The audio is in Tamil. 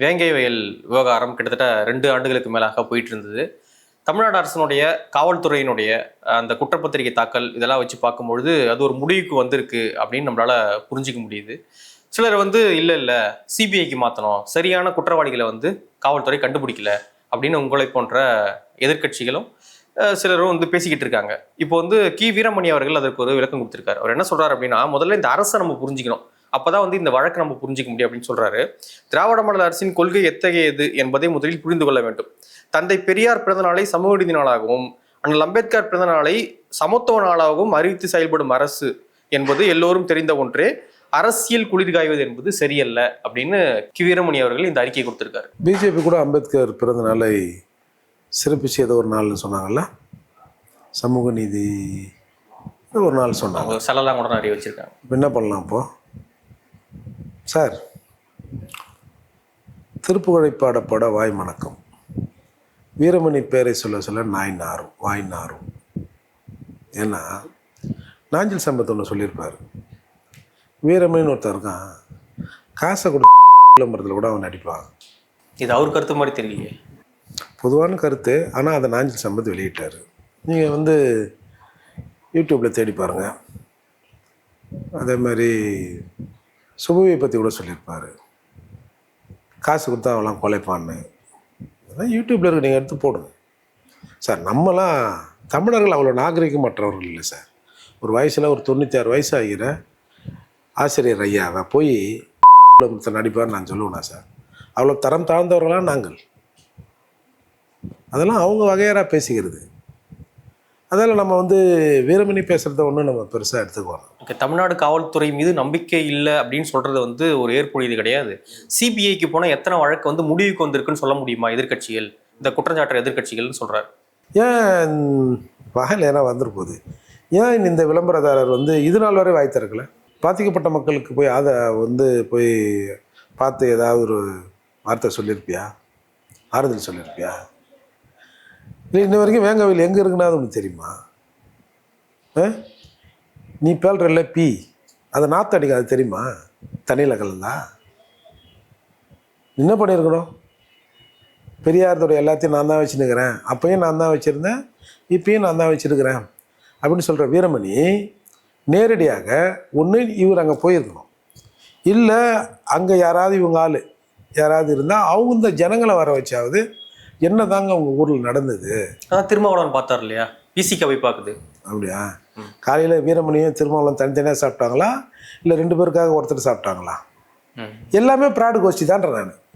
வேங்கை வயல் விவகாரம் கிட்டத்தட்ட 2 ஆண்டுகளுக்கு மேலாக போயிட்டு இருந்தது. தமிழ்நாடு அரசினுடைய காவல்துறையினுடைய அந்த குற்றப்பத்திரிகை தாக்கல் இதெல்லாம் வச்சு பார்க்கும்பொழுது அது ஒரு முடிவுக்கு வந்திருக்கு அப்படின்னு நம்மளால புரிஞ்சிக்க முடியுது. சிலர் இல்ல இல்ல சிபிஐக்கு மாற்றணும், சரியான குற்றவாளிகளை காவல்துறை கண்டுபிடிக்கல அப்படின்னு உங்களை போன்ற எதிர்க்கட்சிகளும் சிலரும் பேசிக்கிட்டு இருக்காங்க. இப்போ கி வீரமணி அவர்கள் அதற்கு ஒரு விளக்கம் கொடுத்திருக்காரு. அவர் என்ன சொல்றாரு அப்படின்னா, முதல்ல இந்த அரசை நம்ம புரிஞ்சுக்கணும், அப்பதான் இந்த வழக்கை நம்ம புரிஞ்சிக்க முடியும் அப்படின்னு சொல்றாரு. திராவிட மாடல் அரசின் கொள்கை எத்தகையது என்பதை முதலில் புரிந்து கொள்ள வேண்டும். தந்தை பெரியார் பிறந்த நாளை சமூக நீதி நாளாகவும், அண்ணல் அம்பேத்கர் பிறந்த நாளை சமத்துவ நாளாகவும் அறிவித்து செயல்படும் அரசு என்பது எல்லோரும் தெரிந்த ஒன்றே. அரசியல் குளிர் காய்வது என்பது சரியல்ல அப்படின்னு கி வீரமணி அவர்கள் இந்த அறிக்கை கொடுத்திருக்காரு. பிஜேபி கூட அம்பேத்கர் பிறந்த நாளை சிறப்பிச்சு ஏதோ ஒரு நாள்னு சொன்னாங்கல்ல, சமூக நீதி ஒரு நாள் சொன்னாங்க, செலலாம் கூட நிறைய வச்சிருக்காங்க. என்ன பண்ணலாம் இப்போ சார்? திருப்புகழை பாடப்பட வாய் மணக்கம், வீரமணி பேரை சொல்ல சொல்ல நாய் நாரும் வாய் நாரும். ஏன்னா நாஞ்சில் சம்பத் ஒன்று சொல்லியிருப்பார், வீரமணின்னு ஒருத்தர் இருக்கான், காசை கொடுத்து விளம்பரத்தில் கூட அவன் நடிப்பான். இது அவர் கருத்து மாதிரி தெரியலையே, பொதுவான கருத்து. ஆனால் அதை நாஞ்சில் சம்பத் வெளியிட்டார். நீங்கள் யூடியூப்பில் தேடி பாருங்கள். அதே மாதிரி சுபவியை பற்றி கூட சொல்லியிருப்பார், காசு கொடுத்தா அவெல்லாம் கொலைப்பான்னு. அதான் யூடியூப்பில் இருக்க, நீங்கள் எடுத்து போடுங்க சார். நம்மலாம் தமிழர்கள் அவ்வளோ நாகரிகமற்றவர்கள் இல்லை சார். ஒரு வயசில் ஒரு 96 வயசு ஆகிற ஆசிரியர் ஐயாவை போய் நடிப்பார் நான் சொல்லுவேண்ணா சார்? அவ்வளோ தரம் தாழ்ந்தவர்களாக நாங்கள். அதெல்லாம் அவங்க வகையராக பேசிக்கிறது. அதில் நம்ம வீரமணி பேசுகிறத ஒன்றும் நம்ம பெருசாக எடுத்துக்குவோம். தமிழ்நாடு காவல்துறை மீது நம்பிக்கை இல்லை அப்படின்னு சொல்கிறது ஒரு ஏற்புடையது கிடையாது. சிபிஐக்கு போனால் எத்தனை வழக்கு முடிவுக்கு வந்திருக்குன்னு சொல்ல முடியுமா எதிர்க்கட்சிகள், இந்த குற்றச்சாட்டு எதிர்க்கட்சிகள்னு சொல்கிறார். ஏன் வகையில் ஏன்னா வந்துருப்போகுது, ஏன் இந்த விளம்பரதாரர் இது நாள் வரை வாய் திறக்கல? பாதிக்கப்பட்ட மக்களுக்கு போய் அதை போய் பார்த்து ஏதாவது ஒரு வார்த்தை சொல்லியிருப்பியா, ஆறுதல் சொல்லியிருப்பியா? இல்லை இன்ன வரைக்கும் வேங்கவில் எங்கே இருக்குன்னா அது ஒன்று தெரியுமா? நீ பேல்றல்ல பி, அதை நாற்று அடிக்க அது தெரியுமா? தண்ணியில் கலந்தா என்ன பண்ணியிருக்கணும்? பெரியாரத்தோடைய எல்லாத்தையும் நான் தான் வச்சுருக்கிறேன், அப்பையும் நான் தான் வச்சுருந்தேன், இப்பயும் நான் தான் வச்சுருக்கிறேன் அப்படின்னு சொல்கிற வீரமணி நேரடியாக ஒன்று இவர் அங்கே போயிருக்கணும், இல்லை அங்கே யாராவது இவங்க ஆள் யாராவது இருந்தால் அவங்க இந்த ஜனங்களை வர வச்சாவது என்ன தாங்க உங்கள் ஊரில் நடந்தது. அதான் திருமாவளவன் பார்த்தார் இல்லையா, பிசிகாவை பார்க்குது. அப்படியா? காலையில் வீரமணியும் திருமாவளவன் தனித்தனியாக சாப்பிட்டாங்களா, இல்லை 2 பேருக்காக ஒருத்தர் சாப்பிட்டாங்களா? எல்லாமே பிராடு கோஷ்டி தான்ற நான்.